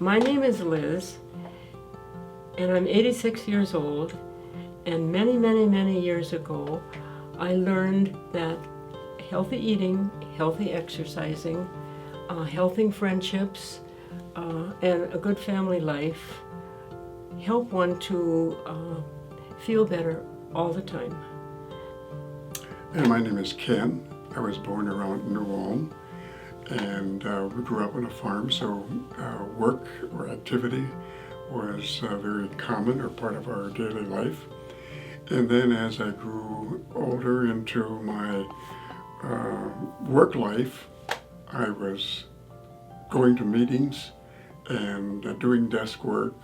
My name is Liz, and I'm 86 years old, and many years ago, I learned that healthy eating, healthy exercising, healthy friendships, and a good family life help one to feel better all the time. And my name is Ken. I was born around New Ulm, and we grew up on a farm, so work or activity was very common or part of our daily life. And then as I grew older into my work life, I was going to meetings and doing desk work,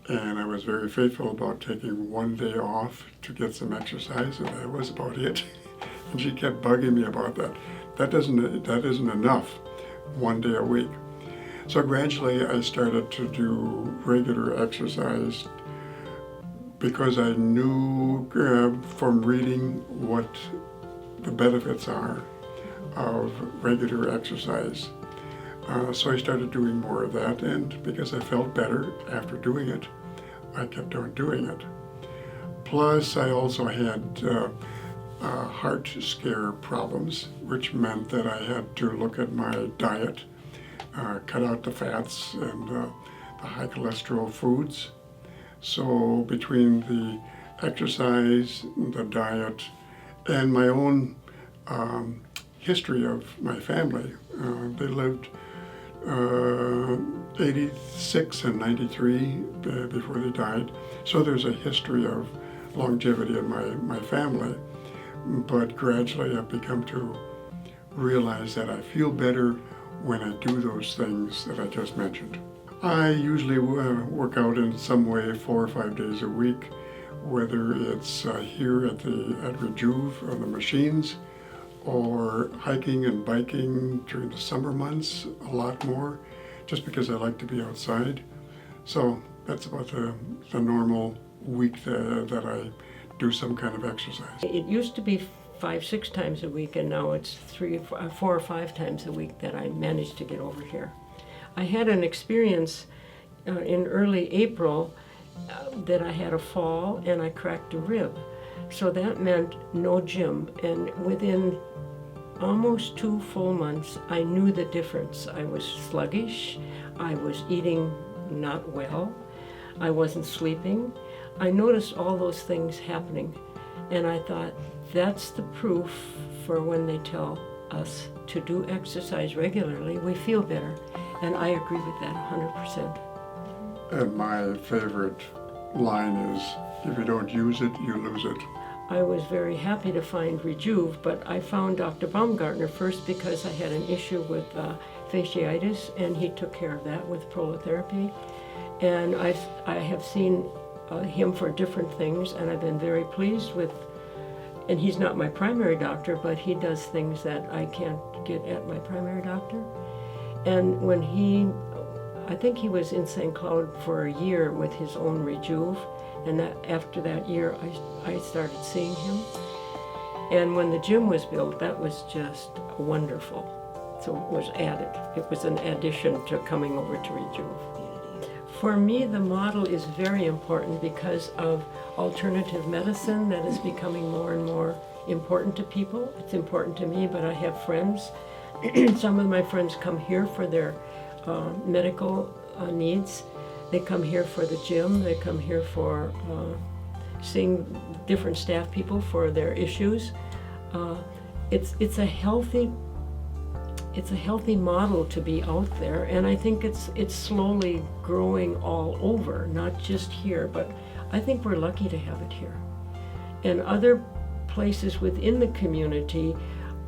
and I was very faithful about taking one day off to get some exercise, and that was about it. And she kept bugging me about that. That isn't enough, one day a week. So gradually I started to do regular exercise because I knew from reading what the benefits are of regular exercise. So I started doing more of that, and because I felt better after doing it, I kept on doing it. Plus, I also had heart scare problems, which meant that I had to look at my diet, cut out the fats and the high cholesterol foods. So between the exercise, the diet, and my own history of my family, they lived 86 and 93 before they died. So there's a history of longevity in my family. But gradually I've become to realize that I feel better when I do those things that I just mentioned. I usually work out in some way 4 or 5 days a week, whether it's here at Rejuv on the machines, or hiking and biking during the summer months a lot more, just because I like to be outside. So that's about the normal week that I do some kind of exercise. It used to be 5-6 times a week, and now it's 4 or 5 times a week that I managed to get over here. I had an experience in early April that I had a fall and I cracked a rib. So that meant no gym, and within almost 2 full months, I knew the difference. I was sluggish, I was eating not well, I wasn't sleeping. I noticed all those things happening, and I thought, that's the proof for when they tell us to do exercise regularly, we feel better. And I agree with that 100%. And my favorite line is, if you don't use it, you lose it. I was very happy to find Rejuv, but I found Dr. Baumgartner first because I had an issue with fasciitis, and he took care of that with prolotherapy. And I have seen him for different things, and I've been very pleased with, and he's not my primary doctor, but he does things that I can't get at my primary doctor. And when I think he was in St. Cloud for a year with his own Rejuv, and after that year I started seeing him. And when the gym was built, that was just wonderful. So it was added. It was an addition to coming over to Rejuv. For me, the model is very important because of alternative medicine that is becoming more and more important to people. It's important to me, but I have friends. Some of my friends come here for their medical needs. They come here for the gym. They come here for seeing different staff people for their issues. It's a healthy model to be out there, and I think it's slowly growing all over, not just here, but I think we're lucky to have it here. And other places within the community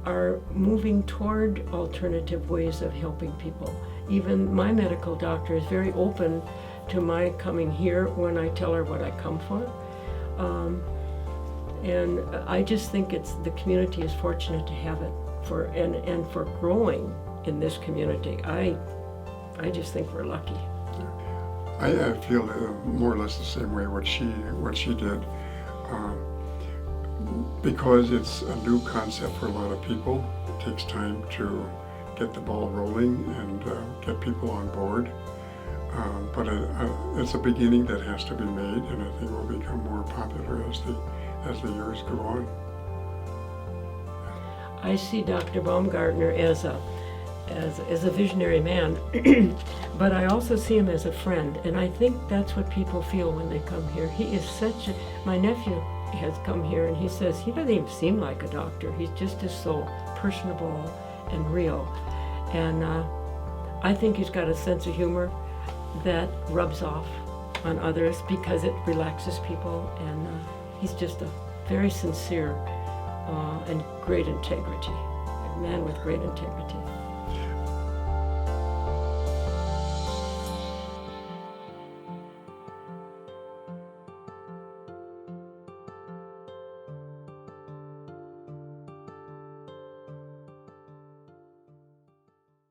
are moving toward alternative ways of helping people. Even my medical doctor is very open to my coming here when I tell her what I come for. And I just think the community is fortunate to have it and for growing in this community. I just think we're lucky. I feel more or less the same way what she did. Because it's a new concept for a lot of people, it takes time to get the ball rolling and get people on board. but it's a beginning that has to be made, and I think will become more popular as the years go on. I see Dr. Baumgartner as a visionary man, but I also see him as a friend, and I think that's what people feel when they come here. He is my nephew has come here, and he says he doesn't even seem like a doctor. He's just so personable and real, and I think he's got a sense of humor that rubs off on others because it relaxes people, and he's just a very sincere and great integrity, a man with great integrity.